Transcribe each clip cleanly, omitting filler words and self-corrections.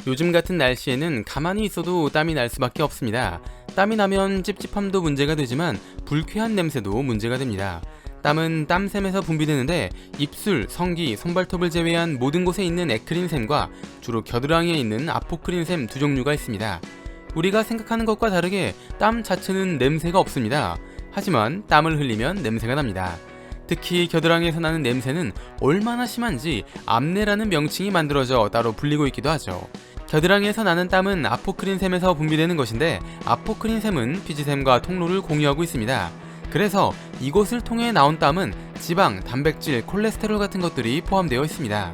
요즘 같은 날씨에는 가만히 있어도 땀이 날 수밖에 없습니다. 땀이 나면 찝찝함도 문제가 되지만 불쾌한 냄새도 문제가 됩니다. 땀은 땀샘에서 분비되는데 입술, 성기, 손발톱을 제외한 모든 곳에 있는 에크린샘과 주로 겨드랑이에 있는 아포크린샘 두 종류가 있습니다. 우리가 생각하는 것과 다르게 땀 자체는 냄새가 없습니다. 하지만 땀을 흘리면 냄새가 납니다. 특히 겨드랑이에서 나는 냄새는 얼마나 심한지 암내라는 명칭이 만들어져 따로 불리고 있기도 하죠. 겨드랑이에서 나는 땀은 아포크린샘에서 분비되는 것인데 아포크린샘은 피지샘과 통로를 공유하고 있습니다. 그래서 이곳을 통해 나온 땀은 지방, 단백질, 콜레스테롤 같은 것들이 포함되어 있습니다.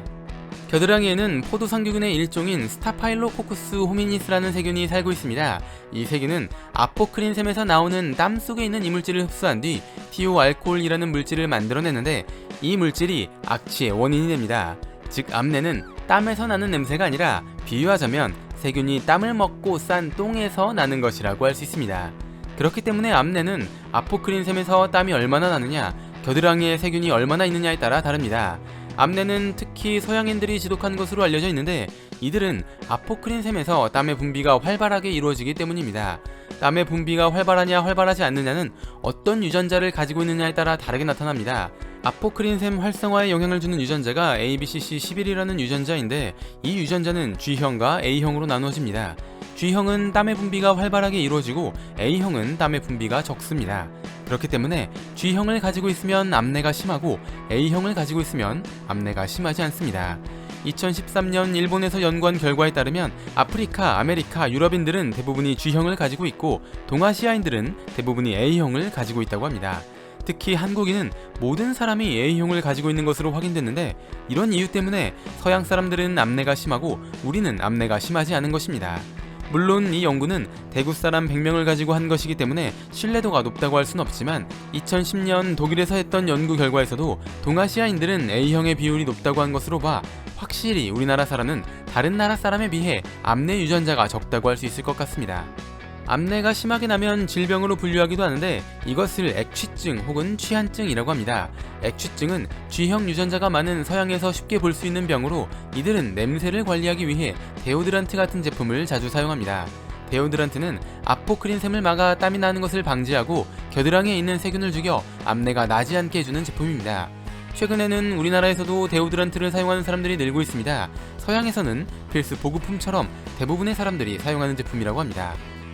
겨드랑이에는 포도상규균의 일종인 스타파일로코쿠스 호미니스라는 세균이 살고 있습니다. 이 세균은 아포크린샘에서 나오는 땀 속에 있는 이물질을 흡수한 뒤 티오알코올이라는 물질을 만들어내는데 이 물질이 악취의 원인이 됩니다. 즉 암내는 땀에서 나는 냄새가 아니라 비유하자면 세균이 땀을 먹고 싼 똥에서 나는 것이라고 할 수 있습니다. 그렇기 때문에 암내는 아포크린샘에서 땀이 얼마나 나느냐, 겨드랑이에 세균이 얼마나 있느냐에 따라 다릅니다. 암내는 특히 서양인들이 지독한 것으로 알려져 있는데 이들은 아포크린샘에서 땀의 분비가 활발하게 이루어지기 때문입니다. 땀의 분비가 활발하냐 활발하지 않느냐는 어떤 유전자를 가지고 있느냐에 따라 다르게 나타납니다. 아포크린샘 활성화에 영향을 주는 유전자가 ABCC11이라는 유전자인데 이 유전자는 G형과 A형으로 나누어집니다. G형은 땀의 분비가 활발하게 이루어지고 A형은 땀의 분비가 적습니다. 그렇기 때문에 G형을 가지고 있으면 암내가 심하고 A형을 가지고 있으면 암내가 심하지 않습니다. 2013년 일본에서 연구한 결과에 따르면 아프리카, 아메리카, 유럽인들은 대부분이 G형을 가지고 있고 동아시아인들은 대부분이 A형을 가지고 있다고 합니다. 특히 한국인은 모든 사람이 A형을 가지고 있는 것으로 확인됐는데 이런 이유 때문에 서양 사람들은 암내가 심하고 우리는 암내가 심하지 않은 것입니다. 물론 이 연구는 대구 사람 100명을 가지고 한 것이기 때문에 신뢰도가 높다고 할 순 없지만 2010년 독일에서 했던 연구 결과에서도 동아시아인들은 A형의 비율이 높다고 한 것으로 봐 확실히 우리나라 사람은 다른 나라 사람에 비해 암내 유전자가 적다고 할 수 있을 것 같습니다. 암내가 심하게 나면 질병으로 분류하기도 하는데 이것을 액취증 혹은 취한증이라고 합니다. 액취증은 G형 유전자가 많은 서양에서 쉽게 볼 수 있는 병으로 이들은 냄새를 관리하기 위해 데오드란트 같은 제품을 자주 사용합니다. 데오드란트는 아포크린샘을 막아 땀이 나는 것을 방지하고 겨드랑이에 있는 세균을 죽여 암내가 나지 않게 해주는 제품입니다. 최근에는 우리나라에서도 데오드란트를 사용하는 사람들이 늘고 있습니다. 서양에서는 필수 보급품처럼 대부분의 사람들이 사용하는 제품이라고 합니다.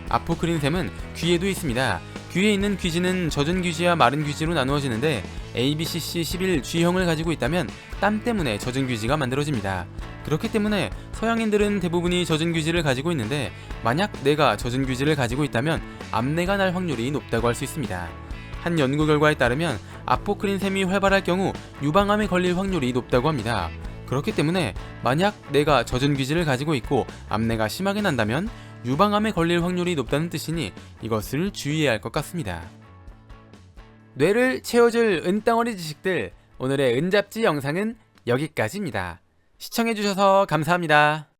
아포크린샘은 귀에도 있습니다. 귀에 있는 귀지는 젖은 귀지와 마른 귀지로 나누어지는데 ABCC11 G형을 가지고 있다면 땀 때문에 젖은 귀지가 만들어집니다. 그렇기 때문에 서양인들은 대부분이 젖은 귀지를 가지고 있는데 만약 내가 젖은 귀지를 가지고 있다면 암내가 날 확률이 높다고 할 수 있습니다. 한 연구 결과에 따르면 아포크린샘이 활발할 경우 유방암에 걸릴 확률이 높다고 합니다. 그렇기 때문에 만약 내가 젖은 귀지를 가지고 있고 암내가 심하게 난다면 유방암에 걸릴 확률이 높다는 뜻이니 이것을 주의해야 할 것 같습니다. 뇌를 채워줄 은덩어리 지식들, 오늘의 은잡지 영상은 여기까지입니다. 시청해주셔서 감사합니다.